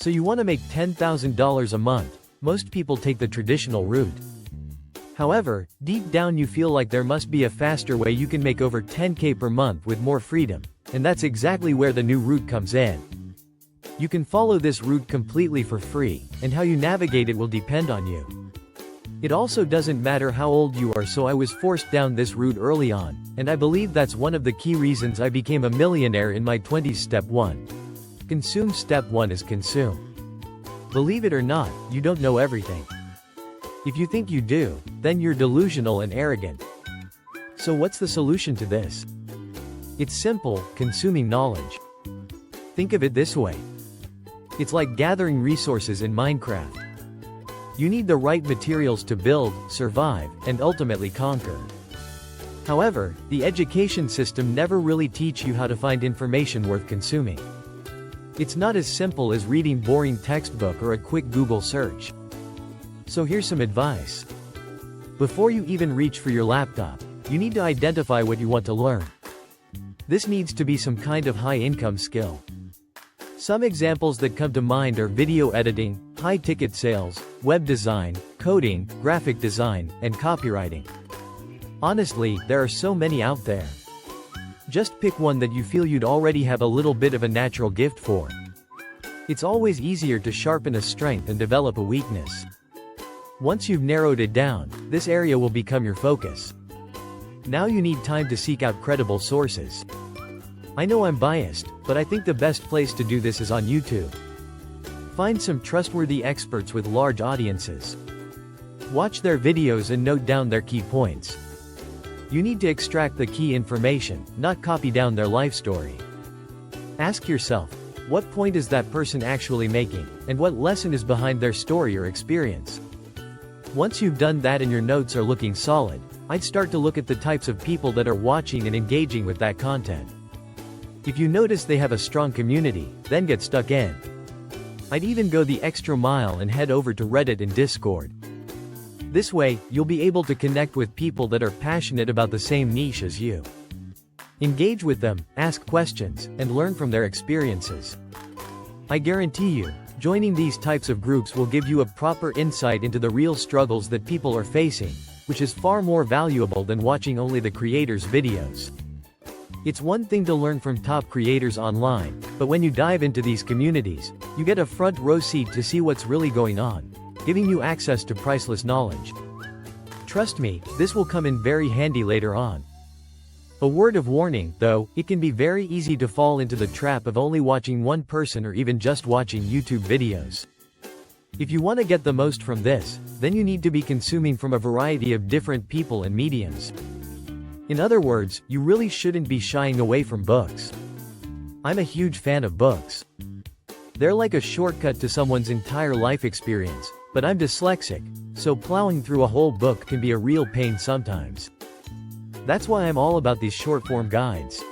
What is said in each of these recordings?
So you want to make $10,000 a month. Most people take the traditional route. However, deep down you feel like there must be a faster way you can make over 10K per month with more freedom, and that's exactly where the new route comes in. You can follow this route completely for free, and how you navigate it will depend on you. It also doesn't matter how old you are, so I was forced down this route early on, and I believe that's one of the key reasons I became a millionaire in my 20s. Step 1. Consume. Step 1 is consume. Believe it or not, you don't know everything. If you think you do, then you're delusional and arrogant. So what's the solution to this? It's simple: consuming knowledge. Think of it this way. It's like gathering resources in Minecraft. You need the right materials to build, survive, and ultimately conquer. However, the education system never really teach you how to find information worth consuming. It's not as simple as reading boring textbook or a quick Google search. So here's some advice. Before you even reach for your laptop, you need to identify what you want to learn. This needs to be some kind of high-income skill. Some examples that come to mind are video editing, high-ticket sales, web design, coding, graphic design, and copywriting. Honestly, there are so many out there. Just pick one that you feel you'd already have a little bit of a natural gift for. It's always easier to sharpen a strength and develop a weakness. Once you've narrowed it down, this area will become your focus. Now you need time to seek out credible sources. I know I'm biased, but I think the best place to do this is on YouTube. Find some trustworthy experts with large audiences. Watch their videos and note down their key points. You need to extract the key information, not copy down their life story. Ask yourself, what point is that person actually making, and what lesson is behind their story or experience? Once you've done that and your notes are looking solid, I'd start to look at the types of people that are watching and engaging with that content. If you notice they have a strong community, then get stuck in. I'd even go the extra mile and head over to Reddit and Discord. This way, you'll be able to connect with people that are passionate about the same niche as you. Engage with them, ask questions, and learn from their experiences. I guarantee you, joining these types of groups will give you a proper insight into the real struggles that people are facing, which is far more valuable than watching only the creators' videos. It's one thing to learn from top creators online, but when you dive into these communities, you get a front row seat to see what's really going on, giving you access to priceless knowledge. Trust me, this will come in very handy later on. A word of warning, though, it can be very easy to fall into the trap of only watching one person or even just watching YouTube videos. If you want to get the most from this, then you need to be consuming from a variety of different people and mediums. In other words, you really shouldn't be shying away from books. I'm a huge fan of books. They're like a shortcut to someone's entire life experience, but I'm dyslexic, so plowing through a whole book can be a real pain sometimes. That's why I'm all about these short-form guides.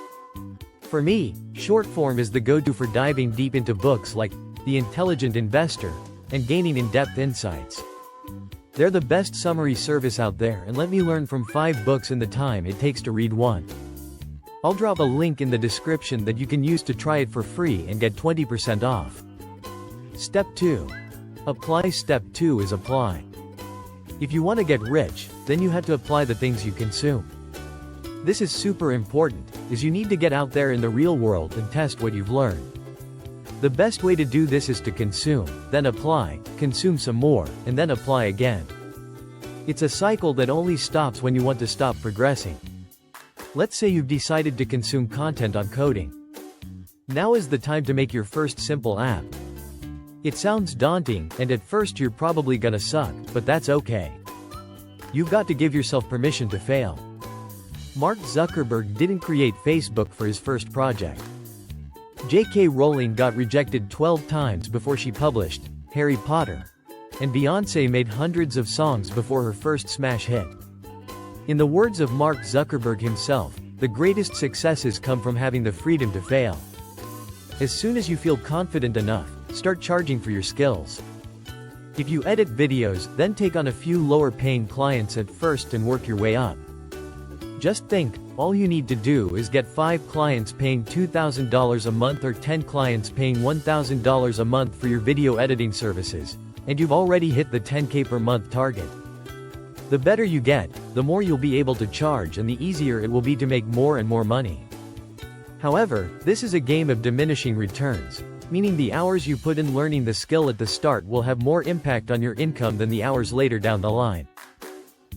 For me, short-form is the go-to for diving deep into books like The Intelligent Investor and gaining in-depth insights. They're the best summary service out there, and let me learn from 5 books in the time it takes to read one. I'll drop a link in the description that you can use to try it for free and get 20% off. Step 2. Apply. Step 2 is apply. If you want to get rich, then you have to apply the things you consume. This is super important, as you need to get out there in the real world and test what you've learned. The best way to do this is to consume, then apply, consume some more, and then apply again. It's a cycle that only stops when you want to stop progressing. Let's say you've decided to consume content on coding. Now is the time to make your first simple app. It sounds daunting, and at first you're probably gonna suck, but that's okay. You've got to give yourself permission to fail. Mark Zuckerberg didn't create Facebook for his first project. J.K. Rowling got rejected 12 times before she published Harry Potter. And Beyoncé made hundreds of songs before her first smash hit. In the words of Mark Zuckerberg himself, the greatest successes come from having the freedom to fail. As soon as you feel confident enough, start charging for your skills. If you edit videos, then take on a few lower-paying clients at first and work your way up. Just think, All you need to do is get 5 clients paying $2,000 a month or 10 clients paying $1,000 a month for your video editing services, and you've already hit the 10K per month target. The better you get, the more you'll be able to charge and the easier it will be to make more and more money. However, this is a game of diminishing returns, meaning the hours you put in learning the skill at the start will have more impact on your income than the hours later down the line.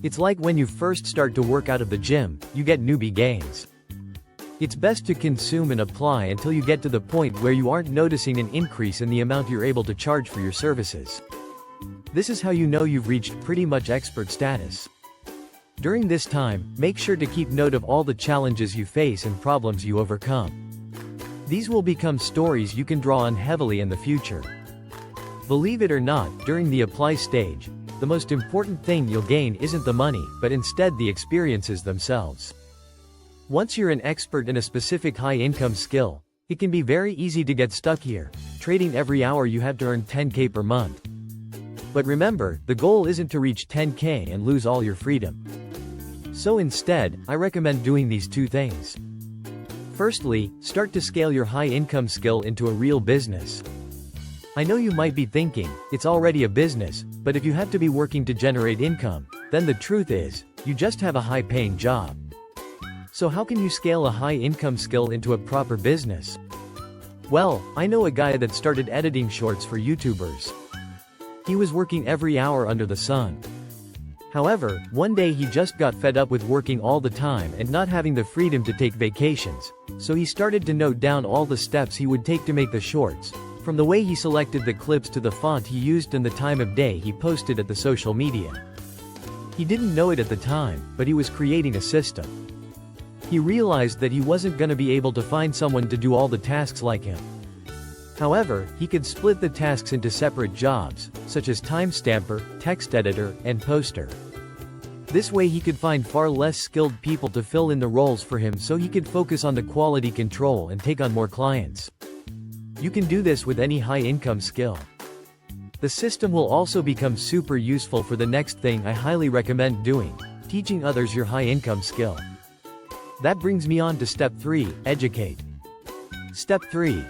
It's like when you first start to work out of the gym, you get newbie gains. It's best to consume and apply until you get to the point where you aren't noticing an increase in the amount you're able to charge for your services. This is how you know you've reached pretty much expert status. During this time, make sure to keep note of all the challenges you face and problems you overcome. These will become stories you can draw on heavily in the future. Believe it or not, during the apply stage, the most important thing you'll gain isn't the money, but instead the experiences themselves. Once you're an expert in a specific high-income skill, it can be very easy to get stuck here, trading every hour you have to earn 10K per month. But remember, the goal isn't to reach 10K and lose all your freedom. So instead, I recommend doing these 2 things. Firstly, start to scale your high-income skill into a real business. I know you might be thinking, it's already a business, but if you have to be working to generate income, then the truth is, you just have a high-paying job. So how can you scale a high-income skill into a proper business? Well, I know a guy that started editing shorts for YouTubers. He was working every hour under the sun. However, one day he just got fed up with working all the time and not having the freedom to take vacations, so he started to note down all the steps he would take to make the shorts, from the way he selected the clips to the font he used and the time of day he posted at the social media. He didn't know it at the time, but he was creating a system. He realized that he wasn't gonna be able to find someone to do all the tasks like him. However, he could split the tasks into separate jobs, such as timestamper, text editor, and poster. This way he could find far less skilled people to fill in the roles for him so he could focus on the quality control and take on more clients. You can do this with any high-income skill. The system will also become super useful for the next thing I highly recommend doing, teaching others your high-income skill. That brings me on to step 3, educate. Step 3.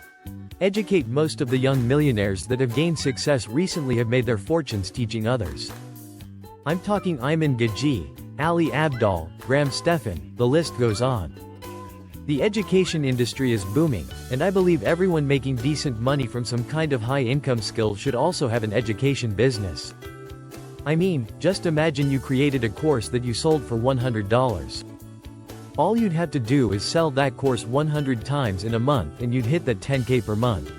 Educate. Most of the young millionaires that have gained success recently have made their fortunes teaching others. I'm talking Ayman Gaji, Ali Abdaal, Graham Stephan, the list goes on. The education industry is booming, and I believe everyone making decent money from some kind of high-income skill should also have an education business. I mean, just imagine you created a course that you sold for $100. All you'd have to do is sell that course 100 times in a month and you'd hit that 10K per month.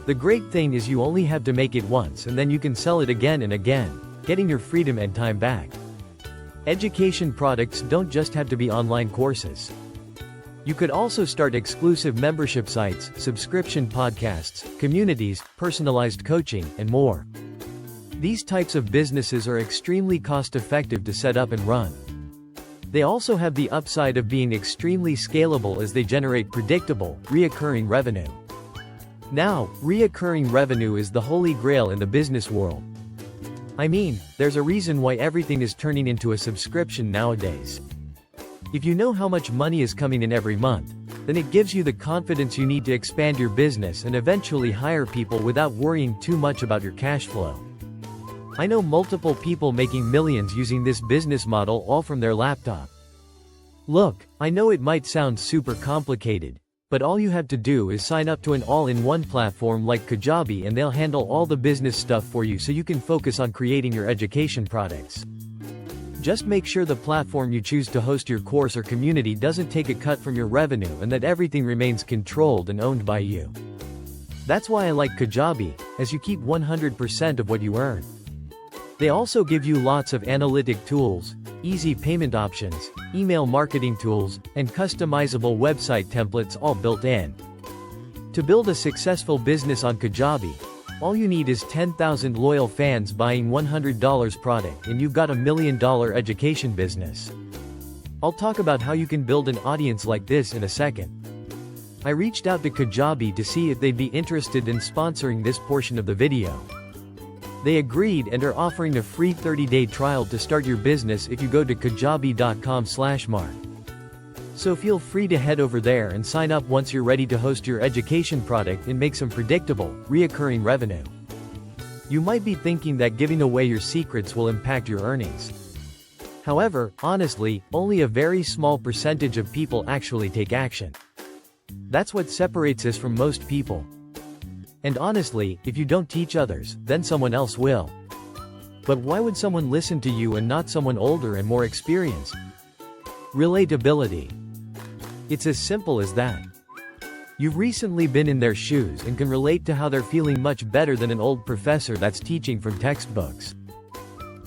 The great thing is you only have to make it once and then you can sell it again and again, getting your freedom and time back. Education products don't just have to be online courses. You could also start exclusive membership sites, subscription podcasts, communities, personalized coaching, and more. These types of businesses are extremely cost-effective to set up and run. They also have the upside of being extremely scalable as they generate predictable, reoccurring revenue. Now, reoccurring revenue is the holy grail in the business world. I mean, there's a reason why everything is turning into a subscription nowadays. If you know how much money is coming in every month, then it gives you the confidence you need to expand your business and eventually hire people without worrying too much about your cash flow. I know multiple people making millions using this business model all from their laptop. Look, I know it might sound super complicated, but all you have to do is sign up to an all-in-one platform like Kajabi and they'll handle all the business stuff for you so you can focus on creating your education products. Just make sure the platform you choose to host your course or community doesn't take a cut from your revenue and that everything remains controlled and owned by you. That's why I like Kajabi, as you keep 100% of what you earn. They also give you lots of analytic tools, easy payment options, email marketing tools, and customizable website templates all built in. To build a successful business on Kajabi, all you need is 10,000 loyal fans buying $100 product and you've got $1 million education business. I'll talk about how you can build an audience like this in a second. I reached out to Kajabi to see if they'd be interested in sponsoring this portion of the video. They agreed and are offering a free 30-day trial to start your business if you go to kajabi.com/mark. So feel free to head over there and sign up once you're ready to host your education product and make some predictable, reoccurring revenue. You might be thinking that giving away your secrets will impact your earnings. However, honestly, only a very small percentage of people actually take action. That's what separates us from most people. And honestly, if you don't teach others, then someone else will. But why would someone listen to you and not someone older and more experienced? Relatability. It's as simple as that. You've recently been in their shoes and can relate to how they're feeling much better than an old professor that's teaching from textbooks.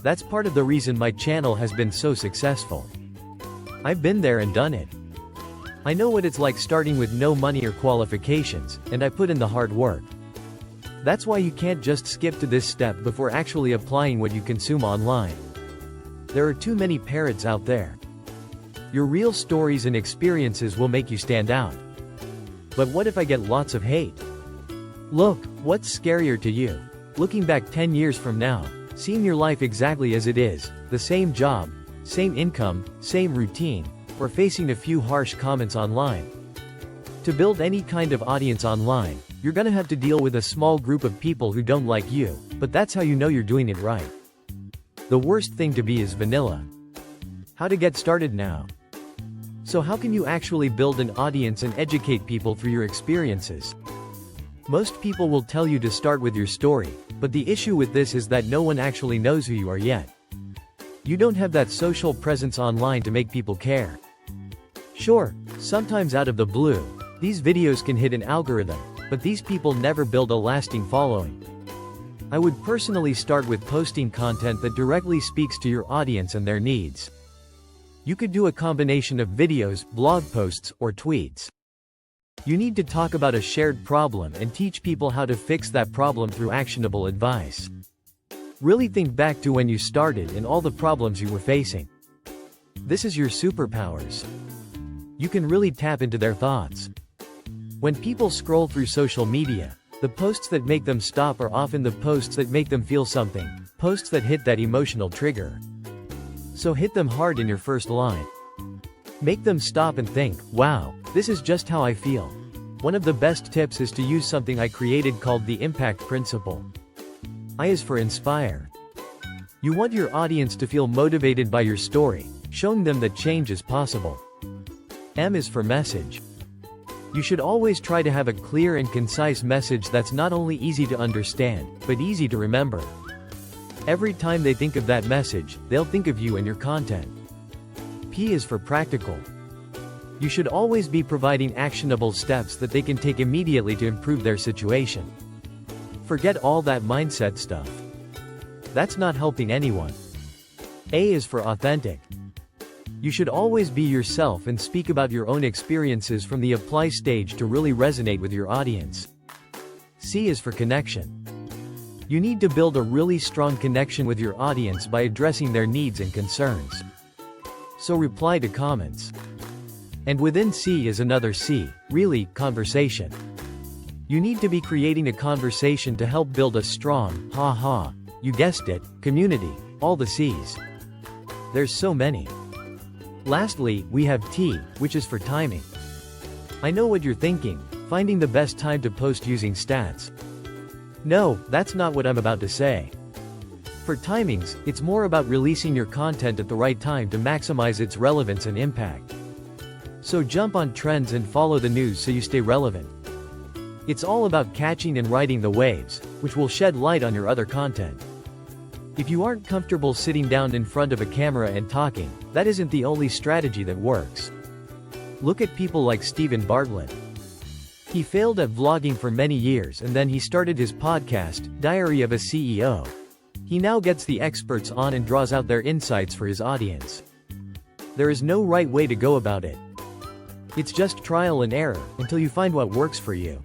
That's part of the reason my channel has been so successful. I've been there and done it. I know what it's like starting with no money or qualifications, and I put in the hard work. That's why you can't just skip to this step before actually applying what you consume online. There are too many parrots out there. Your real stories and experiences will make you stand out. But what if I get lots of hate? Look, what's scarier to you? Looking back 10 years from now, seeing your life exactly as it is, the same job, same income, same routine, or facing a few harsh comments online? To build any kind of audience online, you're gonna have to deal with a small group of people who don't like you, but that's how you know you're doing it right. The worst thing to be is vanilla. How to get started now. So how can you actually build an audience and educate people through your experiences? Most people will tell you to start with your story, but the issue with this is that no one actually knows who you are yet. You don't have that social presence online to make people care. Sure, sometimes out of the blue, these videos can hit an algorithm, but these people never build a lasting following. I would personally start with posting content that directly speaks to your audience and their needs. You could do a combination of videos, blog posts, or tweets. You need to talk about a shared problem and teach people how to fix that problem through actionable advice. Really think back to when you started and all the problems you were facing. This is your superpowers. You can really tap into their thoughts. When people scroll through social media, the posts that make them stop are often the posts that make them feel something, posts that hit that emotional trigger. So hit them hard in your first line. Make them stop and think, wow, this is just how I feel. One of the best tips is to use something I created called the impact principle. I is for inspire. You want your audience to feel motivated by your story, showing them that change is possible. M is for message. You should always try to have a clear and concise message that's not only easy to understand, but easy to remember. Every time they think of that message, they'll think of you and your content. P is for practical. You should always be providing actionable steps that they can take immediately to improve their situation. Forget all that mindset stuff. That's not helping anyone. A is for authentic. You should always be yourself and speak about your own experiences from the apply stage to really resonate with your audience. C is for connection. You need to build a really strong connection with your audience by addressing their needs and concerns. So reply to comments. And within C is another C, really, conversation. You need to be creating a conversation to help build a strong, you guessed it, community, all the C's. There's so many. Lastly, we have T, which is for timing. I know what you're thinking, finding the best time to post using stats. No, that's not what I'm about to say. For timings, it's more about releasing your content at the right time to maximize its relevance and impact. So jump on trends and follow the news so you stay relevant. It's all about catching and riding the waves, which will shed light on your other content. If you aren't comfortable sitting down in front of a camera and talking, that isn't the only strategy that works. Look at people like Steven Bartlett. He failed at vlogging for many years and then he started his podcast, Diary of a CEO. He now gets the experts on and draws out their insights for his audience. There is no right way to go about it. It's just trial and error, until you find what works for you.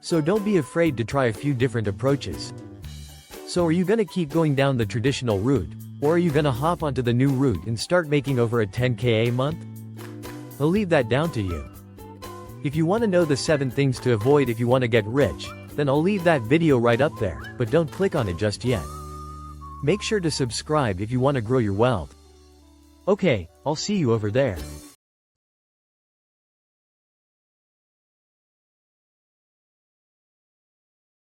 So don't be afraid to try a few different approaches. So are you gonna keep going down the traditional route, or are you gonna hop onto the new route and start making over a 10K a month? I'll leave that down to you. If you want to know the 7 things to avoid if you want to get rich, then I'll leave that video right up there, but don't click on it just yet. Make sure to subscribe if you want to grow your wealth. Okay, I'll see you over there.